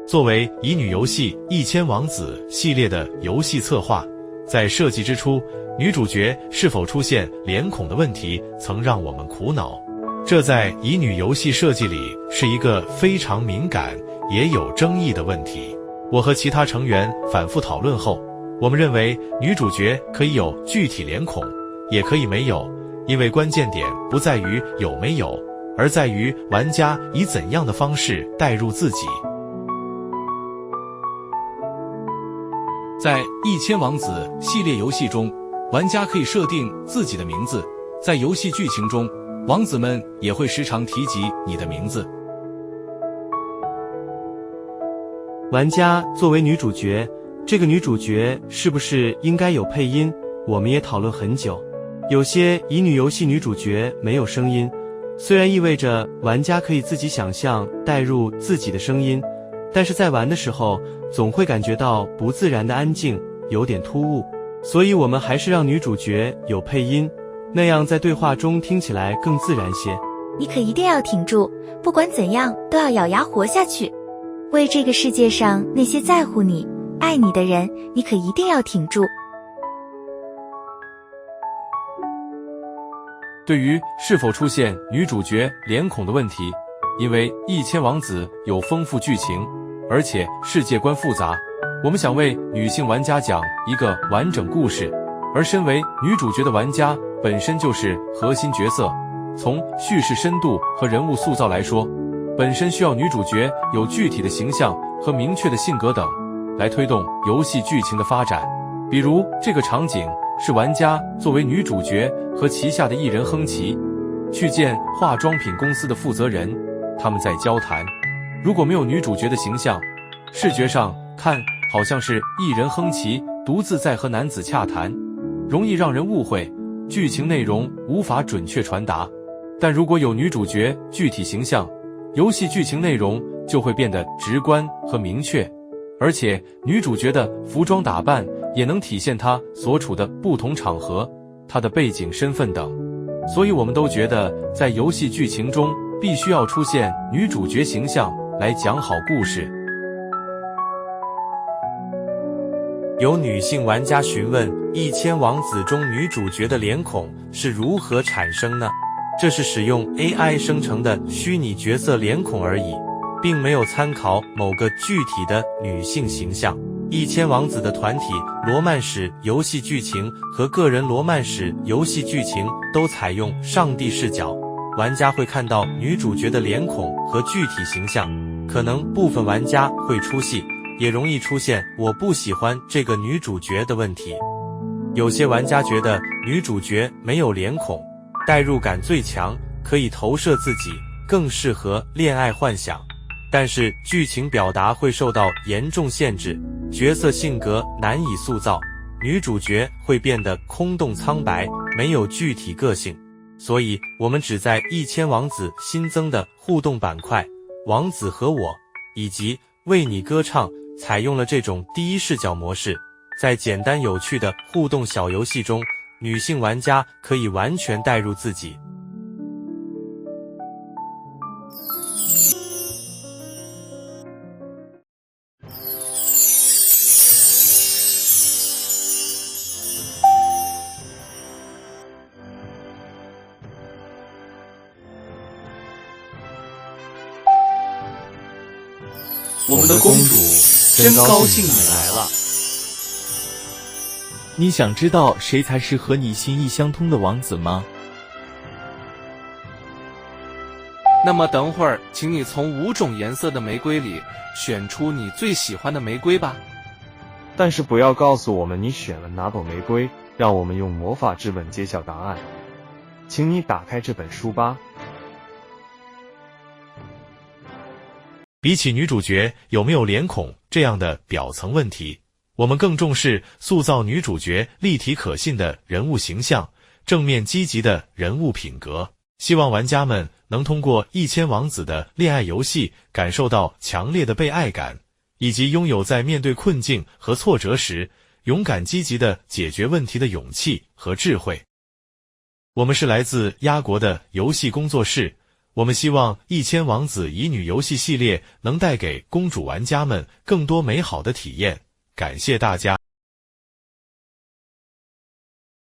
作为乙女游戏1000王子系列的游戏策划，在设计之初，女主角是否出现脸孔的问题曾让我们苦恼。这在乙女游戏设计里是一个非常敏感也有争议的问题。我和其他成员反复讨论后，我们认为女主角可以有具体脸孔，也可以没有，因为关键点不在于有没有，而在于玩家以怎样的方式带入自己。在1000王子系列游戏中，玩家可以设定自己的名字，在游戏剧情中，王子们也会时常提及你的名字。玩家作为女主角，这个女主角是不是应该有配音？我们也讨论很久。有些乙女游戏女主角没有声音，虽然意味着玩家可以自己想象带入自己的声音，但是在玩的时候总会感觉到不自然的安静，有点突兀。所以我们还是让女主角有配音，那样在对话中听起来更自然些。你可一定要挺住，不管怎样都要咬牙活下去。为这个世界上那些在乎你、爱你的人，你可一定要挺住。对于是否出现女主角脸孔的问题，因为1000王子有丰富剧情，而且世界观复杂，我们想为女性玩家讲一个完整故事，而身为女主角的玩家本身就是核心角色，从叙事深度和人物塑造来说，本身需要女主角有具体的形象和明确的性格等，来推动游戏剧情的发展。比如这个场景是玩家作为女主角和旗下的艺人亨奇去见化妆品公司的负责人，他们在交谈。如果没有女主角的形象，视觉上看好像是艺人亨奇独自在和男子洽谈，容易让人误会，剧情内容无法准确传达。但如果有女主角具体形象，游戏剧情内容就会变得直观和明确，而且女主角的服装打扮也能体现她所处的不同场合、她的背景身份等。所以我们都觉得在游戏剧情中必须要出现女主角形象来讲好故事。有女性玩家询问1000王子中女主角的脸孔是如何产生呢？这是使用 AI 生成的虚拟角色脸孔而已，并没有参考某个具体的女性形象。1000王子的团体罗曼史游戏剧情和个人罗曼史游戏剧情都采用上帝视角，玩家会看到女主角的脸孔和具体形象，可能部分玩家会出戏，也容易出现我不喜欢这个女主角的问题。有些玩家觉得女主角没有脸孔，代入感最强，可以投射自己，更适合恋爱幻想。但是剧情表达会受到严重限制，角色性格难以塑造，女主角会变得空洞苍白，没有具体个性。所以我们只在1000王子新增的互动板块王子和我以及为你歌唱采用了这种第一视角模式。在简单有趣的互动小游戏中，女性玩家可以完全代入自己。我们的公主真高兴你来了。你想知道谁才是和你心意相通的王子吗？那么等会儿，请你从5种颜色的玫瑰里选出你最喜欢的玫瑰吧。但是不要告诉我们你选了哪朵玫瑰，让我们用魔法之吻揭晓答案。请你打开这本书吧。比起女主角有没有脸孔这样的表层问题，我们更重视塑造女主角立体可信的人物形象，正面积极的人物品格。希望玩家们能通过1000王子的恋爱游戏感受到强烈的被爱感，以及拥有在面对困境和挫折时勇敢积极地解决问题的勇气和智慧。我们是来自鸭国的游戏工作室，我们希望《1000王子乙女游戏》系列能带给公主玩家们更多美好的体验。感谢大家。